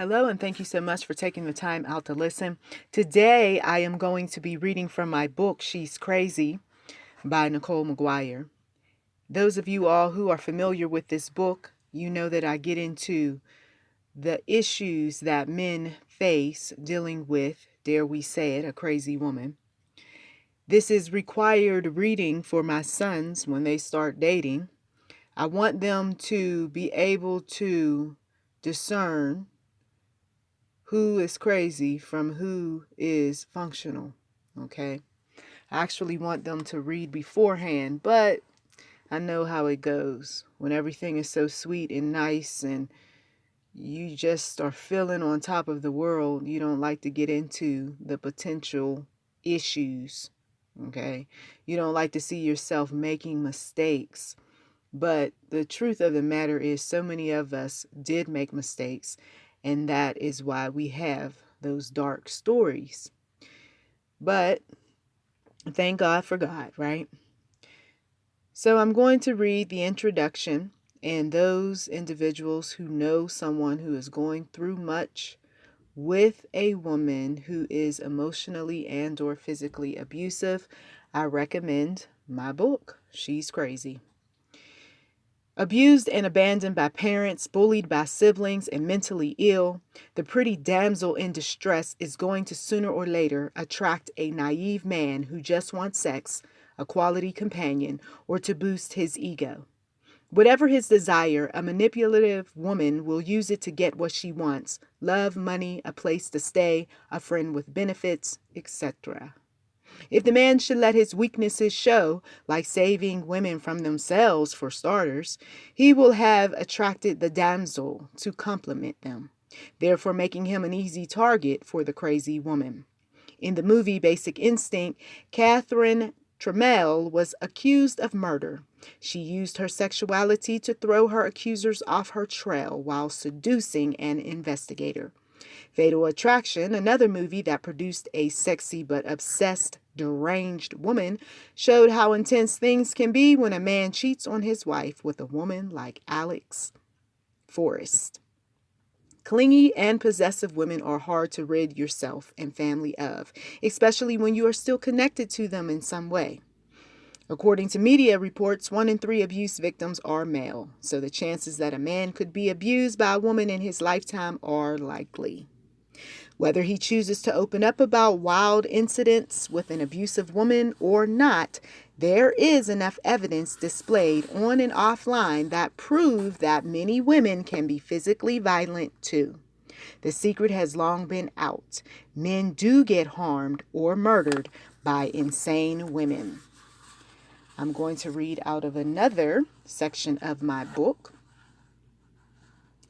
Hello, and thank you so much for taking the time out to listen. Today, I am going to be reading from my book, She's Crazy, by NichollMcGuire. Those of you all who are familiar with this book, you know that I get into the issues that men face dealing with, dare we say it, a crazy woman. This is required reading for my sons when they start dating. I want them to be able to discern who is crazy from who is functional, okay? I actually want them to read beforehand, but I know how it goes. When everything is so sweet and nice and you just are feeling on top of the world, you don't like to get into the potential issues, okay? You don't like to see yourself making mistakes. But the truth of the matter is, so many of us did make mistakes, and that is why we have those dark stories. But thank God for God, right? So I'm going to read the introduction, and those individuals who know someone who is going through much with a woman who is emotionally and or physically abusive, I recommend my book, She's Crazy. Abused and abandoned by parents, bullied by siblings, and mentally ill, the pretty damsel in distress is going to sooner or later attract a naive man who just wants sex, a quality companion, or to boost his ego. Whatever his desire, a manipulative woman will use it to get what she wants: love, money, a place to stay, a friend with benefits, etc. If the man should let his weaknesses show, like saving women from themselves for starters, he will have attracted the damsel to compliment them, therefore making him an easy target for the crazy woman. In the movie Basic Instinct, Catherine Trammell was accused of murder. She used her sexuality to throw her accusers off her trail while seducing an investigator. Fatal Attraction, another movie that produced a sexy but obsessed, deranged woman, showed how intense things can be when a man cheats on his wife with a woman like Alex Forrest. Clingy and possessive women are hard to rid yourself and family of, especially when you are still connected to them in some way. According to media reports, 1 in 3 abuse victims are male, so the chances that a man could be abused by a woman in his lifetime are likely. Whether he chooses to open up about wild incidents with an abusive woman or not, there is enough evidence displayed on and offline that prove that many women can be physically violent too. The secret has long been out. Men do get harmed or murdered by insane women. I'm going to read out of another section of my book.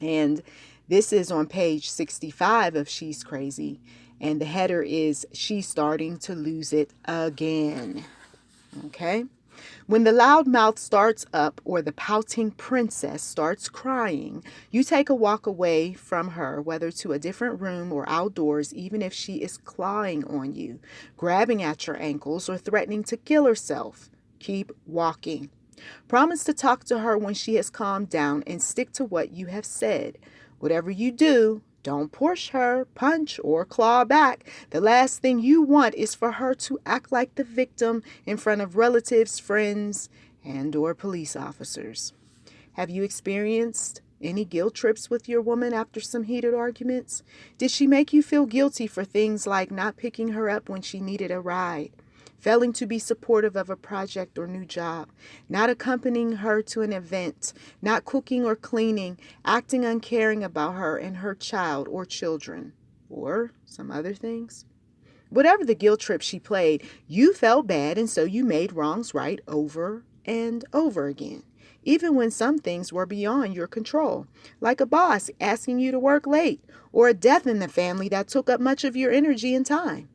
And this is on page 65 of She's Crazy. And the header is, She's Starting to Lose It Again. Okay? When the loud mouth starts up or the pouting princess starts crying, you take a walk away from her, whether to a different room or outdoors, even if she is clawing on you, grabbing at your ankles, or threatening to kill herself. Keep walking. Promise to talk to her when she has calmed down and stick to what you have said. Whatever you do, don't push her, punch, or claw back. The last thing you want is for her to act like the victim in front of relatives, friends, and/or police officers. Have you experienced any guilt trips with your woman after some heated arguments? Did she make you feel guilty for things like not picking her up when she needed a ride, failing to be supportive of a project or new job, not accompanying her to an event, not cooking or cleaning, acting uncaring about her and her child or children, or some other things? Whatever the guilt trip she played, you felt bad, and so you made wrongs right over and over again, even when some things were beyond your control, like a boss asking you to work late, or a death in the family that took up much of your energy and time.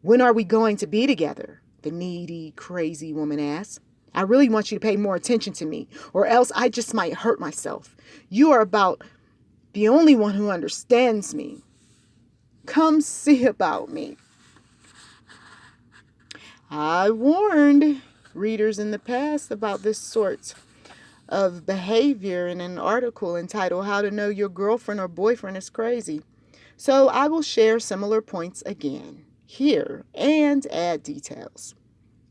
When are we going to be together? The needy, crazy woman asked. I really want you to pay more attention to me, or else I just might hurt myself. You are about the only one who understands me. Come see about me. I warned readers in the past about this sort of behavior in an article entitled How to Know Your Girlfriend or Boyfriend is Crazy. So I will share similar points again here and add details.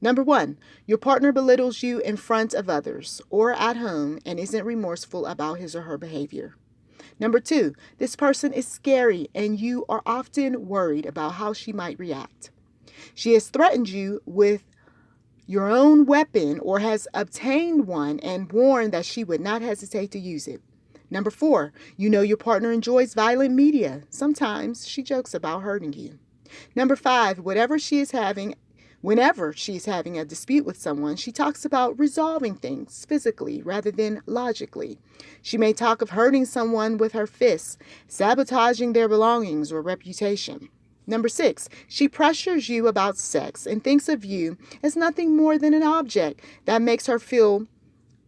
Number 1, your partner belittles you in front of others or at home and isn't remorseful about his or her behavior. Number 2, this person is scary and you are often worried about how she might react. She has threatened you with your own weapon or has obtained one and warned that she would not hesitate to use it. Number 4, you know your partner enjoys violent media. Sometimes she jokes about hurting you. Number 5, whenever she is having a dispute with someone, she talks about resolving things physically rather than logically. She may talk of hurting someone with her fists, sabotaging their belongings or reputation. Number 6, she pressures you about sex and thinks of you as nothing more than an object that makes her feel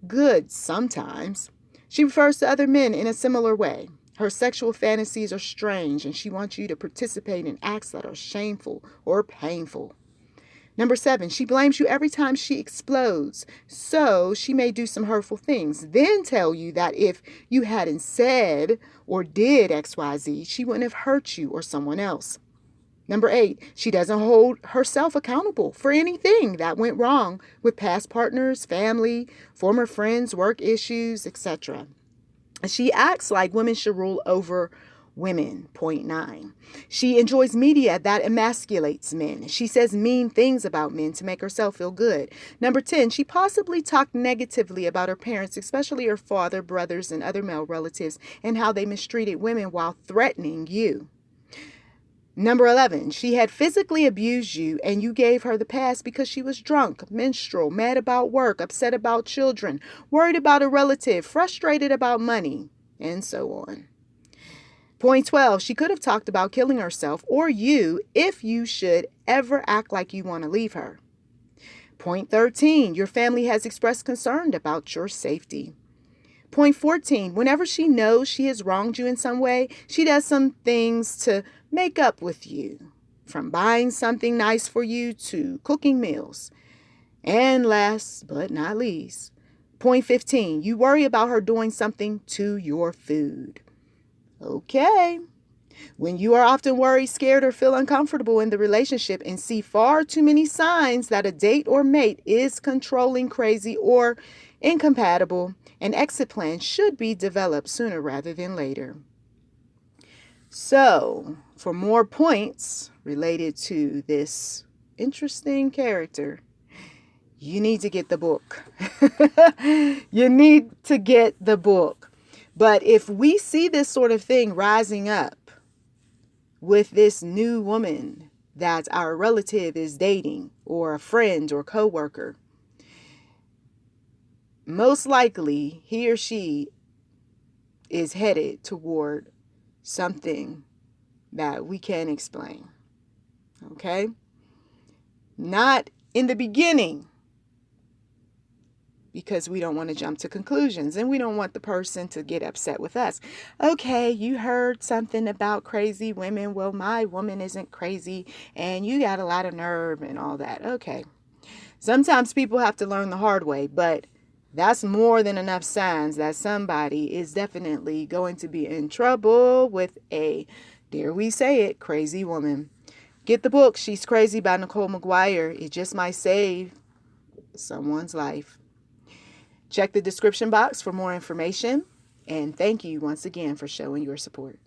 good sometimes. She refers to other men in a similar way. Her sexual fantasies are strange and she wants you to participate in acts that are shameful or painful. Number 7, she blames you every time she explodes, so she may do some hurtful things, then tell you that if you hadn't said or did XYZ, she wouldn't have hurt you or someone else. Number 8, she doesn't hold herself accountable for anything that went wrong with past partners, family, former friends, work issues, etc. She acts like women should rule over women. Point 9. She enjoys media that emasculates men. She says mean things about men to make herself feel good. Number 10, she possibly talked negatively about her parents, especially her father, brothers, and other male relatives, and how they mistreated women while threatening you. Number 11, she had physically abused you and you gave her the pass because she was drunk, menstrual, mad about work, upset about children, worried about a relative, frustrated about money, and so on. Point 12, she could have talked about killing herself or you if you should ever act like you want to leave her. Point 13, your family has expressed concern about your safety. Point 14, whenever she knows she has wronged you in some way, she does some things to make up with you, from buying something nice for you to cooking meals. And last but not least, point 15, you worry about her doing something to your food. Okay. When you are often worried, scared, or feel uncomfortable in the relationship and see far too many signs that a date or mate is controlling, crazy, or incompatible, an exit plan should be developed sooner rather than later. So, for more points related to this interesting character, you need to get the book. You need to get the book. But if we see this sort of thing rising up with this new woman that our relative is dating, or a friend or coworker, most likely he or she is headed toward something that we can't explain. Okay? Not in the beginning, because we don't want to jump to conclusions and we don't want the person to get upset with us. Okay, you heard something about crazy women. Well, my woman isn't crazy and you got a lot of nerve and all that. Okay. Sometimes people have to learn the hard way, but that's more than enough signs that somebody is definitely going to be in trouble with a, dare we say it, crazy woman. Get the book, She's Crazy by NichollMcGuire. It just might save someone's life. Check the description box for more information. And thank you once again for showing your support.